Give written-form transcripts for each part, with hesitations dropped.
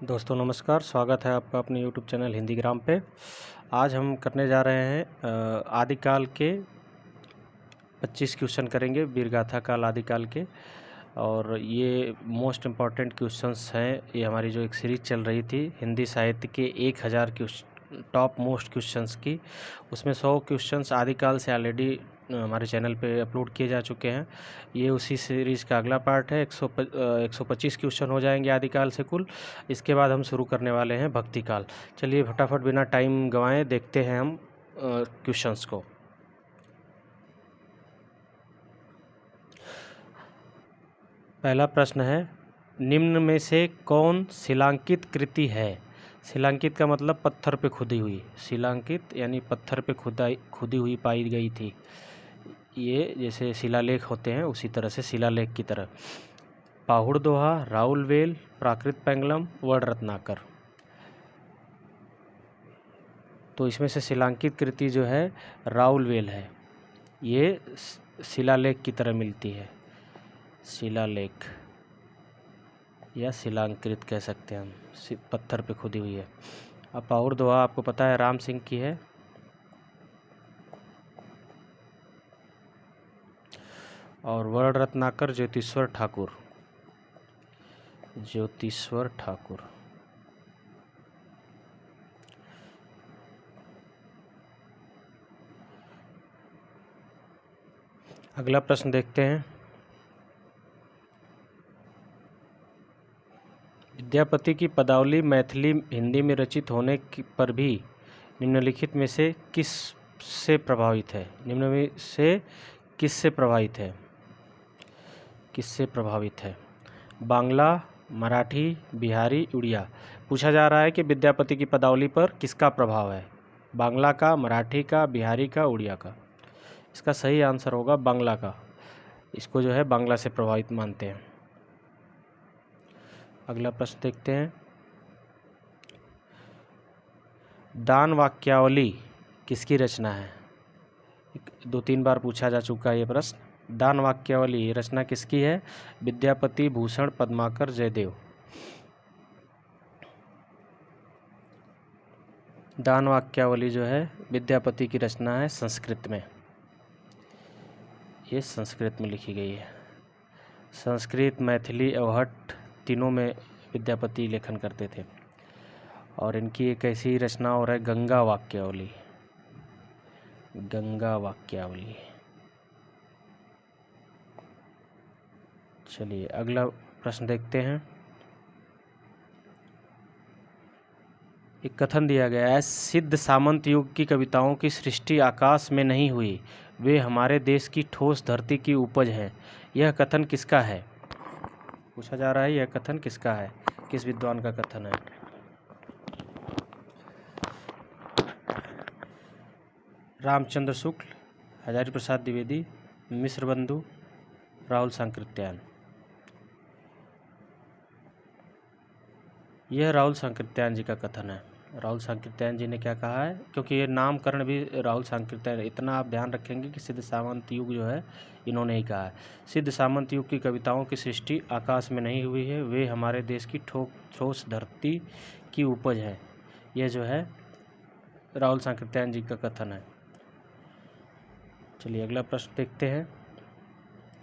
दोस्तों नमस्कार, स्वागत है आपका अपने YouTube चैनल हिंदी ग्राम पे। आज हम करने जा रहे हैं आदिकाल के 25 क्वेश्चन करेंगे, वीरगाथा काल आदिकाल के। और ये मोस्ट इम्पॉर्टेंट क्वेश्चंस हैं। ये हमारी जो एक सीरीज़ चल रही थी हिंदी साहित्य के 1000 टॉप मोस्ट क्वेश्चंस की, उसमें 100 क्वेश्चंस आदिकाल से ऑलरेडी हमारे चैनल पे अपलोड किए जा चुके हैं। ये उसी सीरीज़ का अगला पार्ट है। 125 क्वेश्चन हो जाएंगे आदिकाल से कुल। इसके बाद हम शुरू करने वाले हैं भक्ति काल। चलिए फटाफट बिना टाइम गंवाए देखते हैं हम क्वेश्चंस को। पहला प्रश्न है, निम्न में से कौन शिलांकित कृति है? शिलांकित का मतलब पत्थर पे खुदी हुई। शिलांकित यानी पत्थर पे खुदी हुई पाई गई थी। ये जैसे शिलालेख होते हैं उसी तरह से शिलालेख की तरह। पाहुड़ दोहा, राउल वेल, प्राकृत पेंगलम, वर्ण रत्नाकर। तो इसमें से शिलांकित कृति जो है राउल वेल है। ये शिलालेख की तरह मिलती है। शिलालेख या शिलांकृत कह सकते हैं हम, पत्थर पे खुदी हुई है। अब पाहुड़ दोहा आपको पता है राम सिंह की है। और वर्ण रत्नाकर ज्योतिश्वर ठाकुर। ज्योतिश्वर ठाकुर। अगला प्रश्न देखते हैं। विद्यापति की पदावली मैथिली हिंदी में रचित होने पर भी निम्नलिखित में से किस से प्रभावित है? निम्न में से किससे प्रभावित है? किससे प्रभावित है? बांग्ला, मराठी, बिहारी, उड़िया। पूछा जा रहा है कि विद्यापति की पदावली पर किसका प्रभाव है? बांग्ला का, मराठी का, बिहारी का, उड़िया का। इसका सही आंसर होगा बांग्ला का। इसको जो है बांग्ला से प्रभावित मानते हैं। अगला प्रश्न देखते हैं। दान वाक्यावली किसकी रचना है? 2-3 बार पूछा जा चुका है ये प्रश्न। दान वाक्यावली रचना किसकी है? विद्यापति, भूषण, पद्माकर, जयदेव। दान वाक्यावली जो है विद्यापति की रचना है, संस्कृत में। ये संस्कृत में लिखी गई है। संस्कृत, मैथिली, अवहट्ट तीनों में विद्यापति लेखन करते थे। और इनकी एक ऐसी रचना और है गंगा वाक्यावली। गंगा वाक्यावली। चलिए अगला प्रश्न देखते हैं। एक कथन दिया गया है, सिद्ध सामंत युग की कविताओं की सृष्टि आकाश में नहीं हुई, वे हमारे देश की ठोस धरती की उपज है। यह कथन किसका है? पूछा जा रहा है यह कथन किसका है, किस विद्वान का कथन है? रामचंद्र शुक्ल, हजारी प्रसाद द्विवेदी, मिश्र बंधु, राहुल सांकृत्यायन। यह राहुल सांकृत्यायन जी का कथन है। राहुल सांकृत्यायन जी ने क्या कहा है, क्योंकि ये नामकरण भी राहुल सांकृत्यायन, इतना आप ध्यान रखेंगे कि सिद्ध सामंत युग जो है इन्होंने ही कहा है। सिद्ध सामंत युग की कविताओं की सृष्टि आकाश में नहीं हुई है, वे हमारे देश की ठोस धरती की उपज है। यह जो है राहुल सांकृत्यायन जी का कथन है। चलिए अगला प्रश्न देखते हैं।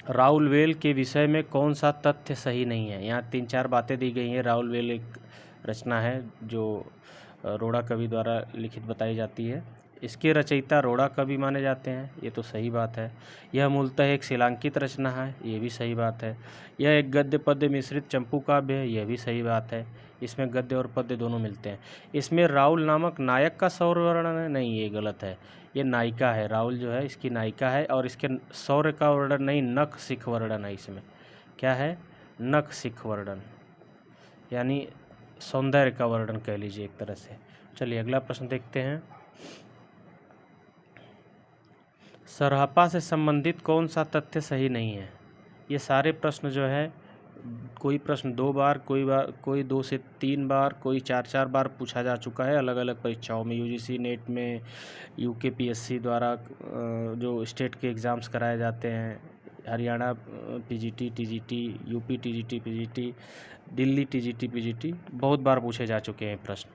राउल वेल के विषय में कौन सा तथ्य सही नहीं है? यहाँ 3-4 बातें दी गई हैं। राउल वेल एक रचना है जो रोड़ा कवि द्वारा लिखित बताई जाती है। इसके रचयिता रोड़ा कवि माने जाते हैं, ये तो सही बात है। यह मूलतः एक शिलांकित रचना है, ये भी सही बात है। यह एक गद्य पद्य मिश्रित चंपू काव्य है, यह भी सही बात है। इसमें गद्य और पद्य दोनों मिलते हैं। इसमें राउल नामक नायक का शौर्य वर्णन है, नहीं ये गलत है। ये नायिका है, राउल जो है इसकी नायिका है। और इसके शौर्य का वर्णन नहीं, नख सिख वर्णन है इसमें। क्या है? नख सिख वर्णन, यानी सौंदर्य का वर्णन कह लीजिए एक तरह से। चलिए अगला प्रश्न देखते हैं। सरहपा से संबंधित कौन सा तथ्य सही नहीं है? ये सारे प्रश्न जो है, कोई प्रश्न 2 बार, कोई 2 से 3 बार, कोई 4-4 बार पूछा जा चुका है अलग अलग परीक्षाओं में। यूजीसी नेट में, यूकेपीएससी द्वारा जो स्टेट के एग्ज़ाम्स कराए जाते हैं, Haryana PGT, TGT, UP TGT, PGT, Delhi TGT PGT बहुत बार पूछे जा चुके हैं प्रश्न।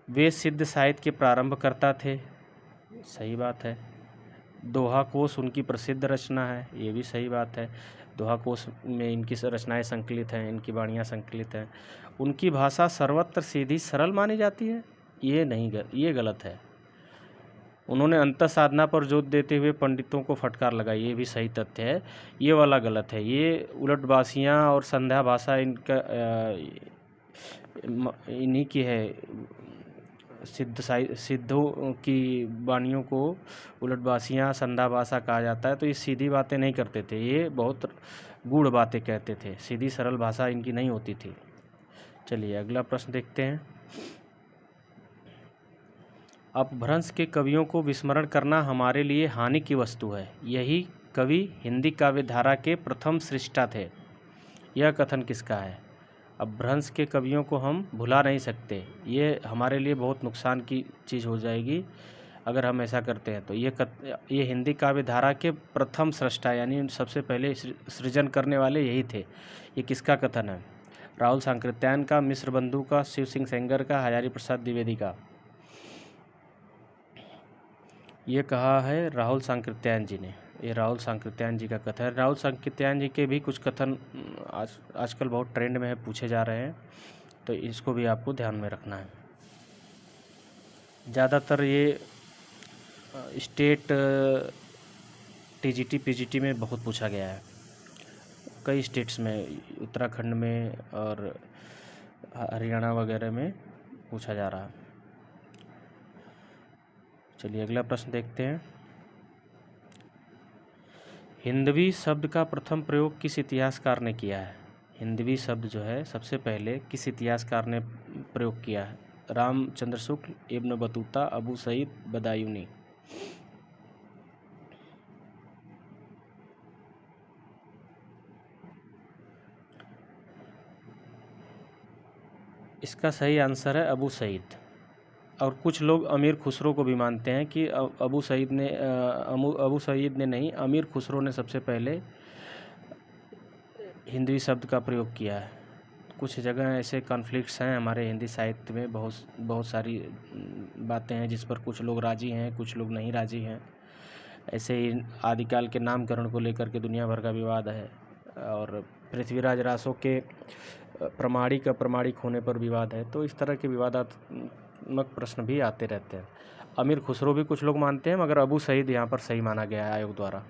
वे सिद्ध साहित्य के प्रारंभकर्ता थे, सही बात है। दोहा कोश उनकी प्रसिद्ध रचना है, ये भी सही बात है। दोहा कोश में इनकी रचनाएं संकलित हैं, इनकी वाणियाँ संकलित हैं। उनकी भाषा सर्वत्र सीधी सरल मानी जाती है, ये नहीं, ये गलत है। उन्होंने अंतः साधना पर जोर देते हुए पंडितों को फटकार लगाई, ये भी सही तथ्य है। ये वाला गलत है। ये उलटबासियाँ और संध्या भाषा इनका इन्हीं की है। सिद्धों की वाणियों को उलटबासियाँ संध्या भाषा कहा जाता है। तो ये सीधी बातें नहीं करते थे, ये बहुत गूढ़ बातें कहते थे, सीधी सरल भाषा इनकी नहीं होती थी। चलिए अगला प्रश्न देखते हैं। अपभ्रंश के कवियों को विस्मरण करना हमारे लिए हानि की वस्तु है। यही कवि हिंदी काव्य धारा के प्रथम सृष्टा थे। यह कथन किसका है? अपभ्रंश के कवियों को हम भुला नहीं सकते, ये हमारे लिए बहुत नुकसान की चीज़ हो जाएगी अगर हम ऐसा करते हैं। तो ये हिंदी काव्य धारा के प्रथम सृष्टा यानी सबसे पहले सृजन करने वाले यही थे। ये किसका कथन है? राहुल सांकृत्यायन का, मिश्र बंधु का, शिव सिंह सेंगर का, हजारी प्रसाद द्विवेदी का? ये कहा है राहुल सांकृत्यायन जी ने। ये राहुल सांकृत्यायन जी का कथन है। राहुल सांकृत्यायन जी के भी कुछ कथन आजकल बहुत ट्रेंड में है, पूछे जा रहे हैं, तो इसको भी आपको ध्यान में रखना है। ज़्यादातर ये स्टेट टीजीटी पीजीटी में बहुत पूछा गया है, कई स्टेट्स में, उत्तराखंड में और हरियाणा वगैरह में पूछा जा रहा है। चलिए अगला प्रश्न देखते हैं। हिंदवी शब्द का प्रथम प्रयोग किस इतिहासकार ने किया है? हिंदवी शब्द जो है सबसे पहले किस इतिहासकार ने प्रयोग किया है? Ramchandra Shukla, Ibn Battuta, Abu Saeed Badayuni? इसका सही आंसर है अबू सईद। और कुछ लोग अमीर खुसरो को भी मानते हैं कि अबू सईद ने नहीं, अमीर खुसरो ने सबसे पहले हिंदवी शब्द का प्रयोग किया है। कुछ जगह ऐसे कॉन्फ्लिक्ट्स हैं हमारे हिंदी साहित्य में, बहुत सारी बातें हैं जिस पर कुछ लोग राजी हैं, कुछ लोग नहीं राजी हैं। ऐसे ही आदिकाल के नामकरण को लेकर के दुनिया भर का विवाद है, और पृथ्वीराज रासो के प्रमाणिक होने पर विवाद है। तो इस तरह के विवादात्मक प्रश्न भी आते रहते हैं। अमीर खुसरो भी कुछ लोग मानते हैं, मगर अबू सईद यहाँ पर सही माना गया है आयोग द्वारा।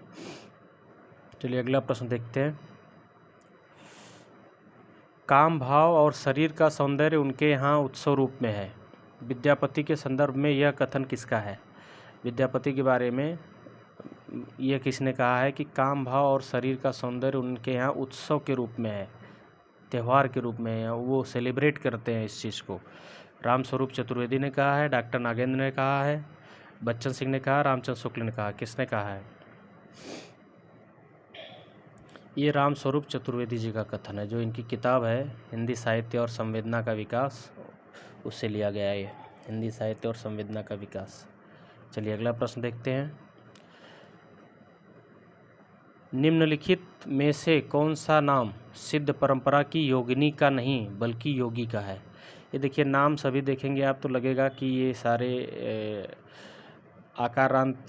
चलिए अगला प्रश्न देखते हैं। काम भाव और शरीर का सौंदर्य उनके यहाँ उत्सव रूप में है। विद्यापति के संदर्भ में यह कथन किसका है? विद्यापति के बारे में यह किसने कहा है कि काम भाव और शरीर का सौंदर्य उनके यहाँ उत्सव के रूप में है, त्यौहार के रूप में है, वो सेलिब्रेट करते हैं इस चीज़ को? रामस्वरूप चतुर्वेदी ने कहा है, डॉक्टर नागेंद्र ने कहा है, बच्चन सिंह ने कहा, रामचंद्र शुक्ल ने कहा? किसने कहा है? ये रामस्वरूप चतुर्वेदी जी का कथन है, जो इनकी किताब है हिंदी साहित्य और संवेदना का विकास, उससे लिया गया है ये, हिंदी साहित्य और संवेदना का विकास। चलिए अगला प्रश्न देखते हैं। निम्नलिखित में से कौन सा नाम सिद्ध परंपरा की योगिनी का नहीं बल्कि योगी का है? ये देखिए, नाम सभी देखेंगे आप तो लगेगा कि ये सारे आकारांत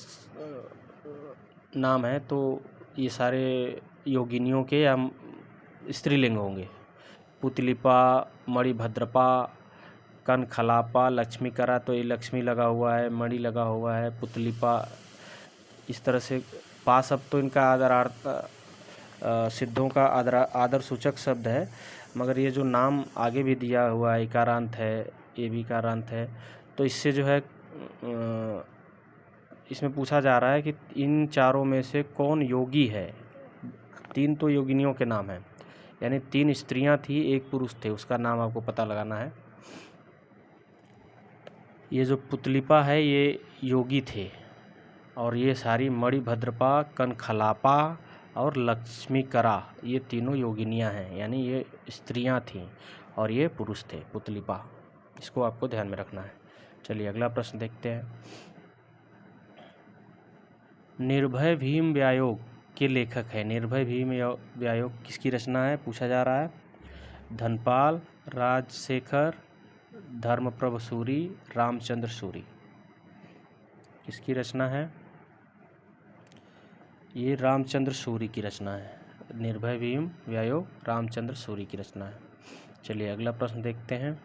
नाम हैं, तो ये सारे योगिनियों के या स्त्रीलिंग होंगे। पुतलिपा, मणिभद्रपा, कनखलापा, लक्ष्मीकरा, तो ये लक्ष्मी लगा हुआ है, मणि लगा हुआ है, पुतलिपा, इस तरह से पा शब्द तो इनका आदरार्थ सिद्धों का आदर सूचक शब्द है, मगर ये जो नाम आगे भी दिया हुआ है, इकारांत है, ये भी इकारांत है, तो इससे जो है इसमें पूछा जा रहा है कि इन चारों में से कौन योगी है। 3 तो योगिनियों के नाम हैं, यानी 3 स्त्रियां थी, 1 पुरुष थे, उसका नाम आपको पता लगाना है। ये जो पुतलिपा है ये योगी थे, और ये सारी मणिभद्रपा, कनखलापा और लक्ष्मीकरा, ये तीनों योगिनियां हैं, यानी ये स्त्रियां थीं और ये पुरुष थे, पुतलिपा। इसको आपको ध्यान में रखना है। चलिए अगला प्रश्न देखते हैं। निर्भय भीम व्यायोग के लेखक है। निर्भय भीम व्यायोग किसकी रचना है, पूछा जा रहा है? धनपाल, राजशेखर, धर्मप्रभ सूरी, रामचंद्र सूरी। किसकी रचना है? ये रामचंद्र सूरी की रचना है। निर्भय भीम व्यायोग रामचंद्र सूरी की रचना है। चलिए अगला प्रश्न देखते हैं।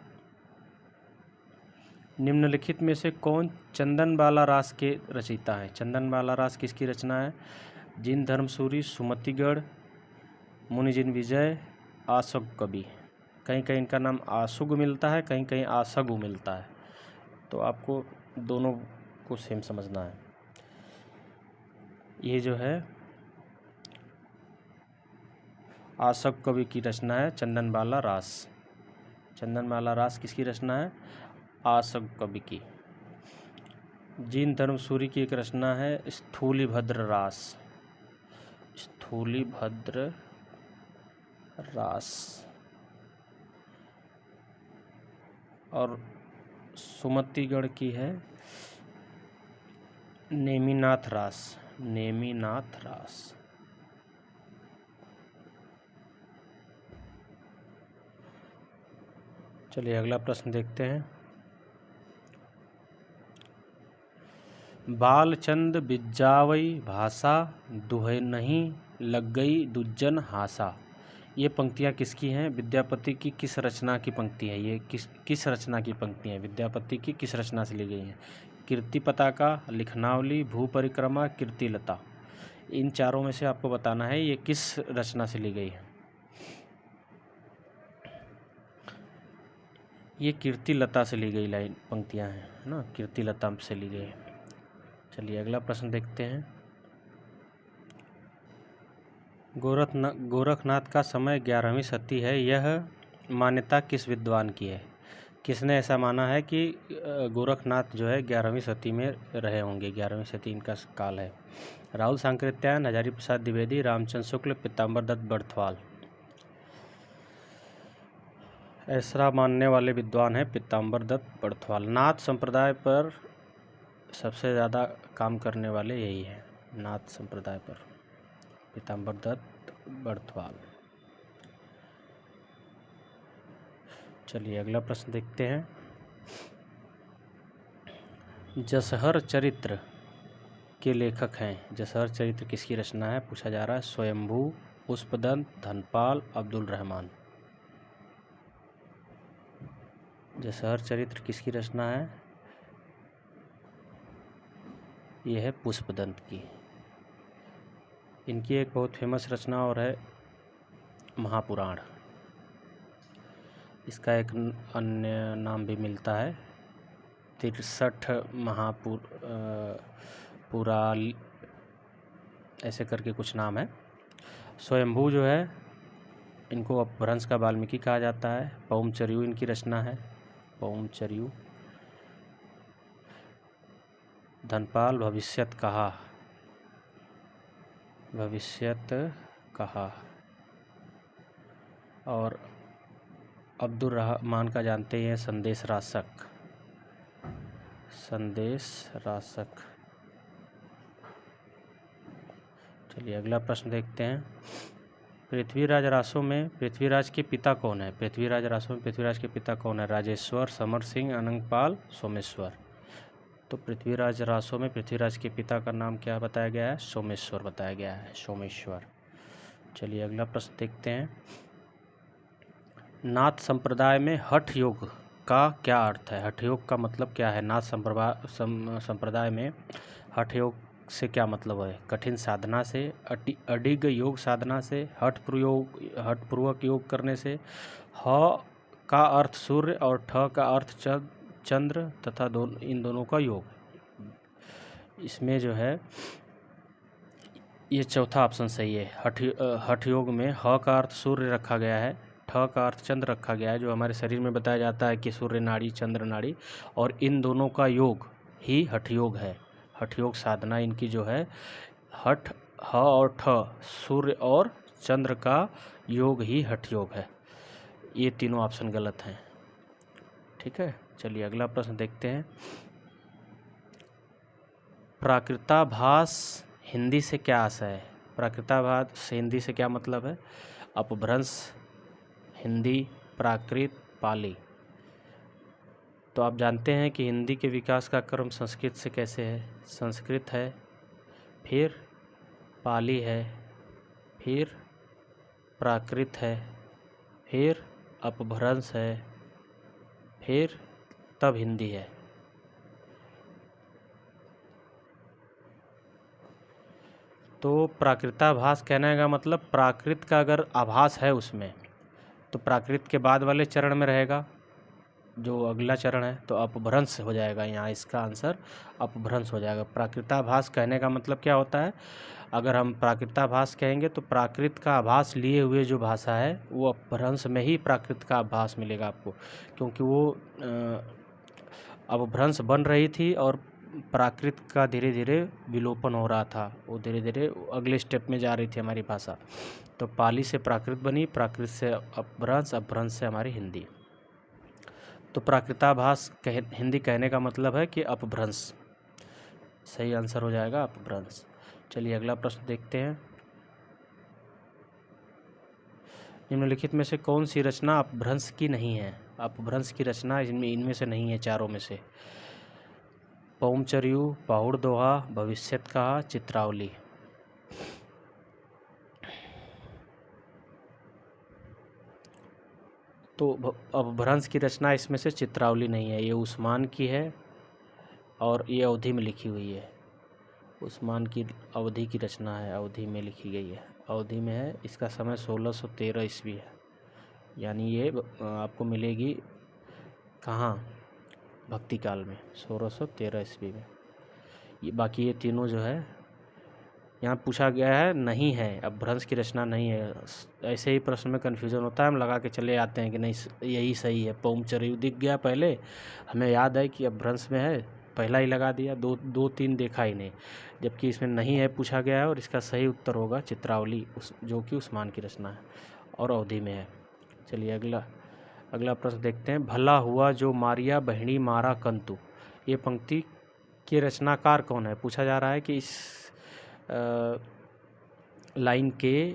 निम्नलिखित में से कौन चंदनबाला रास के रचयिता है? चंदनबाला रास किसकी रचना है? जिन धर्मसूरी, सुमतिगढ़, मुनिजिन विजय, आशुग कवि। कहीं कहीं इनका नाम आशुग मिलता है, कहीं कहीं आशगु मिलता है, तो आपको दोनों को सेम समझना है। ये जो है आशग कवि की रचना है चंदनबाला रास। चंदनबाला रास किसकी रचना है? आशग कवि की। जिन धर्मसूरी की एक रचना है स्थूलिभद्र रास। स्थूलिभद्र रास। और सुमतिगढ़ की है नेमिनाथ रास। नेमिनाथ रास। चलिए अगला प्रश्न देखते हैं। बालचंद बिज्जावई भाषा, दुहे नहीं लग गई दुज्जन हासा। ये पंक्तियाँ किसकी हैं? विद्यापति की किस रचना की पंक्ति है? ये किस रचना की पंक्ति है? विद्यापति की किस रचना से ली गई हैं? कीर्ति पताका, लिखनावली, भू परिक्रमा, कीर्तिलता। इन चारों में से आपको बताना है ये किस रचना से ली गई है। ये कीर्तिलता से ली गई लाइन पंक्तियाँ हैं, है ना, कीर्तिलता से ली गई है। चलिए अगला प्रश्न देखते हैं। गोरखनाथ का समय 11वीं शती है, यह मान्यता किस विद्वान की है? किसने ऐसा माना है कि गोरखनाथ जो है 11वीं शती में रहे होंगे? 11वीं शती इनका काल है। राहुल सांकृत्यायन, हजारी प्रसाद द्विवेदी, रामचंद्र शुक्ल, पीताम्बर दत्त बड़थवाल। ऐसा मानने वाले विद्वान हैं पीताम्बर दत्त बड़थवाल। नाथ संप्रदाय पर सबसे ज़्यादा काम करने वाले यही हैं, नाथ संप्रदाय पर पीताम्बर दत्त बड़थवाल। चलिए अगला प्रश्न देखते हैं। जसहर चरित्र के लेखक हैं। जसहर चरित्र किसकी रचना है पूछा जा रहा है? स्वयंभू, पुष्पदंत, धनपाल, अब्दुल रहमान। जसहर चरित्र किसकी रचना है? यह है पुष्पदंत की। इनकी एक बहुत फेमस रचना और है महापुराण। इसका एक अन्य नाम भी मिलता है 63 महापुरा, ऐसे करके कुछ नाम है। स्वयंभू जो है इनको अपभ्रंश का वाल्मीकि कहा जाता है। पौमचर्यू इनकी रचना है, पौमचर्यू। धनपाल भविष्यत कहा, भविष्यत कहा। और अब्दुल रहमान का जानते हैं संदेश रासक, संदेश रासक। चलिए अगला प्रश्न देखते हैं। पृथ्वीराज रासों में पृथ्वीराज के पिता कौन है? पृथ्वीराज रासों में पृथ्वीराज के पिता कौन है? राजेश्वर, समर सिंह, अनंगपाल, सोमेश्वर। तो पृथ्वीराज रासों में पृथ्वीराज के पिता का नाम क्या बताया गया है? सोमेश्वर बताया गया है, सोमेश्वर। चलिए अगला प्रश्न देखते हैं। नाथ संप्रदाय में हठ योग का क्या अर्थ है? हठ योग का मतलब क्या है? नाथ संप्रदाय में हठ योग से क्या मतलब है? कठिन साधना से, अडिग योग साधना से, हठपूर्वक योग करने से, ह का अर्थ सूर्य और ठ का अर्थ चंद्र तथा इन दोनों का योग। इसमें जो है ये चौथा ऑप्शन सही है। हठ योग में ह का अर्थ सूर्य रखा गया है, ठ का अर्थ चंद्र रखा गया है, जो हमारे शरीर में बताया जाता है कि सूर्य नाड़ी, चंद्र नाड़ी, और इन दोनों का योग ही हठ योग है। हठ योग साधना इनकी जो है हठ, ह और ठ, सूर्य और चंद्र का योग ही हठ योग है। ये तीनों ऑप्शन गलत हैं। ठीक है, चलिए अगला प्रश्न देखते हैं। प्राकृताभास हिंदी से क्या आशय है? प्राकृताभास हिंदी से क्या मतलब है? अपभ्रंश हिंदी, प्राकृत, पाली। तो आप जानते हैं कि हिंदी के विकास का क्रम संस्कृत से कैसे है। संस्कृत है, फिर पाली है, फिर प्राकृत है, फिर अपभ्रंश है, फिर तब हिंदी है। तो प्राकृताभास कहने का मतलब प्राकृत का अगर आभास है उसमें तो प्राकृत के बाद वाले चरण में रहेगा जो अगला चरण है, तो अपभ्रंश हो जाएगा। यहाँ इसका आंसर अपभ्रंश हो जाएगा। प्राकृताभास कहने का मतलब क्या होता है, अगर हम प्राकृताभास कहेंगे तो प्राकृत का आभास लिए हुए जो भाषा है वो अपभ्रंश में ही प्राकृत का आभास मिलेगा आपको, क्योंकि वो अपभ्रंश बन रही थी और प्राकृत का धीरे धीरे विलोपन हो रहा था, वो धीरे धीरे अगले स्टेप में जा रही थी हमारी भाषा। तो पाली से प्राकृत बनी, प्राकृत से अपभ्रंश, अपभ्रंश से हमारी हिंदी। तो प्राकृताभास हिंदी कहने का मतलब है कि अपभ्रंश, सही आंसर हो जाएगा अपभ्रंश। चलिए अगला प्रश्न देखते हैं। निम्नलिखित में से कौन सी रचना अपभ्रंश की नहीं है। अपभ्रंश की रचना इनमें से नहीं है, चारों में से। पौमचर्यू, पाहुड़ दोहा, भविष्यत कहा, चित्रावली। तो अपभ्रंश की रचना इसमें से चित्रावली नहीं है, ये उस्मान की है और ये अवधि में लिखी हुई है। उस्मान की अवधि की रचना है, अवधि में लिखी गई है, अवधि में है। इसका समय 1613 ईस्वी है, यानी ये आपको मिलेगी कहाँ, भक्ति काल में, 1613 ईस्वी में। ये बाकी ये तीनों जो है यहाँ पूछा गया है नहीं है, अपभ्रंश की रचना नहीं है। ऐसे ही प्रश्न में कन्फ्यूज़न होता है, हम लगा के चले आते हैं कि नहीं यही सही है। पौमचर्यू दिख गया पहले, हमें याद है कि अपभ्रंश में है, पहला ही लगा दिया, दो तीन देखा ही नहीं, जबकि इसमें नहीं है पूछा गया है। और इसका सही उत्तर होगा चित्रावली, जो कि उस्मान की रचना है और अवधि में है। चलिए अगला प्रश्न देखते हैं। भला हुआ जो मारिया बहनी मारा कंतु, ये पंक्ति के रचनाकार कौन है। पूछा जा रहा है कि इस लाइन के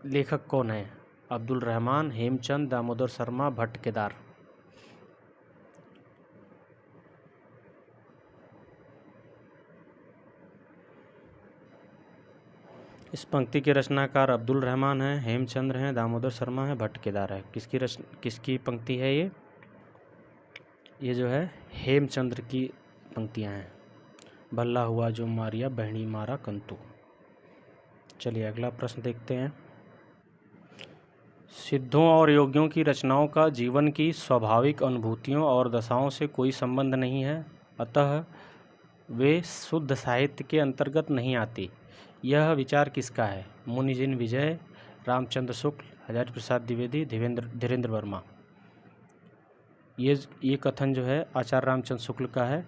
लेखक कौन है। अब्दुल रहमान, हेमचंद, दामोदर शर्मा, भट्ट केदार। इस पंक्ति के रचनाकार अब्दुल रहमान हैं, हेमचंद्र हैं, दामोदर शर्मा है, भट्ट केदार है। किसकी पंक्ति है ये जो है हेमचंद्र की पंक्तियां हैं। भला हुआ जो मारिया बहनी मारा कंतु। चलिए अगला प्रश्न देखते हैं। सिद्धों और योगियों की रचनाओं का जीवन की स्वाभाविक अनुभूतियों और दशाओं से कोई संबंध नहीं है, अतः वे शुद्ध साहित्य के अंतर्गत नहीं आती। यह विचार किसका है। मुनिजिन विजय, रामचंद्र शुक्ल, हजारी प्रसाद द्विवेदी, धीरेन्द्र वर्मा। ये कथन जो है आचार्य रामचंद्र शुक्ल का है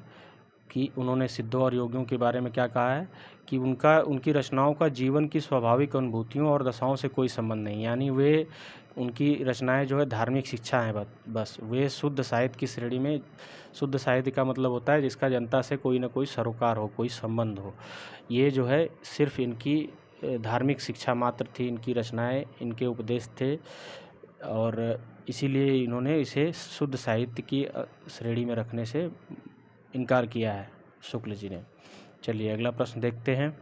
कि उन्होंने सिद्धों और योगियों के बारे में क्या कहा है कि उनकी रचनाओं का जीवन की स्वाभाविक अनुभूतियों और दशाओं से कोई संबंध नहीं, यानी वे उनकी रचनाएं जो है धार्मिक शिक्षा हैं बस। वे शुद्ध साहित्य की श्रेणी में, शुद्ध साहित्य का मतलब होता है जिसका जनता से कोई ना कोई सरोकार हो, कोई संबंध हो। ये जो है सिर्फ इनकी धार्मिक शिक्षा मात्र थी, इनकी रचनाएं, इनके उपदेश थे, और इसीलिए इन्होंने इसे शुद्ध साहित्य की श्रेणी में रखने से इनकार किया है शुक्ल जी ने। चलिए अगला प्रश्न देखते हैं।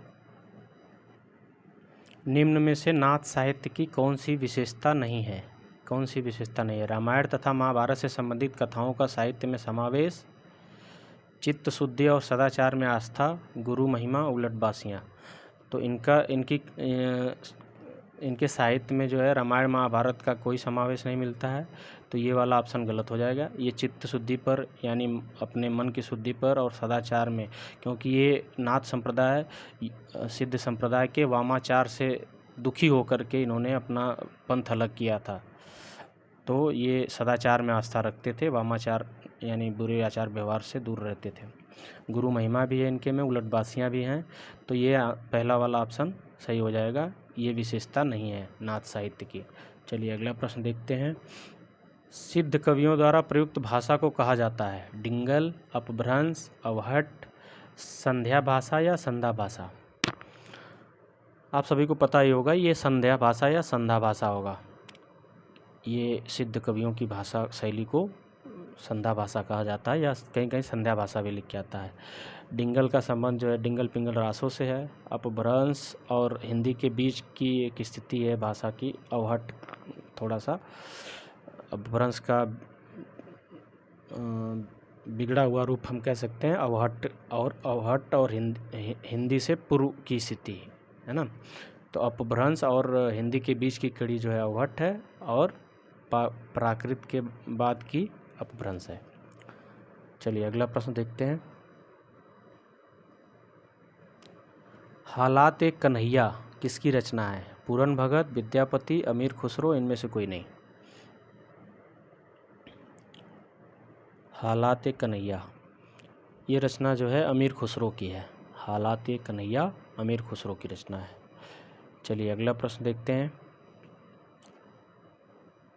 निम्न में से नाथ साहित्य की कौन सी विशेषता नहीं है। कौन सी विशेषता नहीं है। रामायण तथा महाभारत से संबंधित कथाओं का साहित्य में समावेश, चित्त शुद्धि और सदाचार में आस्था, गुरु महिमा, उलटबासियाँ। तो इनके साहित्य में जो है रामायण महाभारत का कोई समावेश नहीं मिलता है, तो ये वाला ऑप्शन गलत हो जाएगा। ये चित्त शुद्धि पर, यानी अपने मन की शुद्धि पर, और सदाचार में, क्योंकि ये नाथ संप्रदाय सिद्ध संप्रदाय के वामाचार से दुखी होकर के इन्होंने अपना पंथ अलग किया था, तो ये सदाचार में आस्था रखते थे, वामाचार यानी बुरे आचार व्यवहार से दूर रहते थे। गुरु महिमा भी है इनके में, उलटबासियाँ भी हैं, तो ये पहला वाला ऑप्शन सही हो जाएगा। ये विशेषता नहीं है नाथ साहित्य की। चलिए अगला प्रश्न देखते हैं। सिद्ध कवियों द्वारा प्रयुक्त भाषा को कहा जाता है डिंगल, अपभ्रंश, अवहट, संध्या भाषा या संधा भाषा। आप सभी को पता ही होगा ये संध्या भाषा या संधा भाषा होगा। ये सिद्ध कवियों की भाषा शैली को संध्या भाषा कहा जाता है, या कहीं कहीं संध्या भाषा भी लिख के आता है। डिंगल का संबंध जो है डिंगल पिंगल रासों से है। अपभ्रंश और हिंदी के बीच की एक स्थिति है भाषा की, अवहट थोड़ा सा। अपभ्रंश का बिगड़ा हुआ रूप हम कह सकते हैं अवहट और हिंदी से पूर्व की स्थिति है ना। तो अपभ्रंश और हिंदी के बीच की कड़ी जो है अवहट है, और प्राकृत के बाद की अपभ्रंश है। चलिए अगला प्रश्न देखते हैं। हालात ए कन्हैया किसकी रचना है? पूरन भगत, विद्यापति, अमीर खुसरो, इनमें से कोई नहीं। हालात ए कन्हैया ये रचना जो है अमीर खुसरो की है। हालात ए कन्हैया अमीर खुसरो की रचना है। चलिए अगला प्रश्न देखते हैं।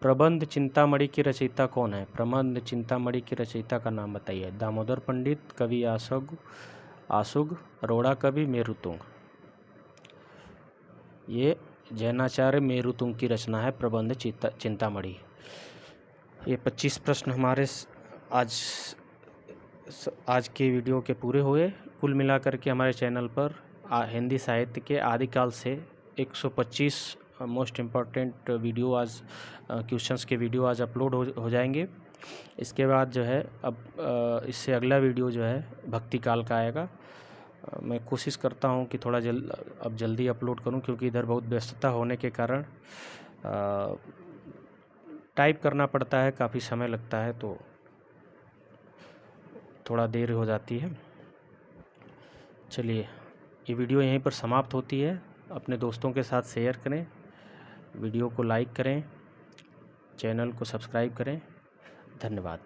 प्रबंध चिंतामणि की रचयिता कौन है? प्रबंध चिंतामणि की रचयिता का नाम बताइए। दामोदर पंडित, कवि आशुग, रोड़ा कवि, मेरुतुंग। ये जैनाचार्य मेरुतुंग की रचना है प्रबंध चिंतामणि। ये 25 प्रश्न हमारे आज के वीडियो के पूरे हुए। कुल मिलाकर के हमारे चैनल पर हिंदी साहित्य के आदिकाल से 125 मोस्ट इम्पॉर्टेंट वीडियो आज क्वेश्चंस के वीडियो आज अपलोड हो जाएंगे। इसके बाद जो है अब इससे अगला वीडियो जो है भक्ति काल का आएगा। मैं कोशिश करता हूं कि थोड़ा जल्दी अपलोड करूं, क्योंकि इधर बहुत व्यस्तता होने के कारण टाइप करना पड़ता है, काफ़ी समय लगता है, तो थोड़ा देर हो जाती है। चलिए ये वीडियो यहीं पर समाप्त होती है। अपने दोस्तों के साथ शेयर करें, वीडियो को लाइक करें, चैनल को सब्सक्राइब करें। धन्यवाद।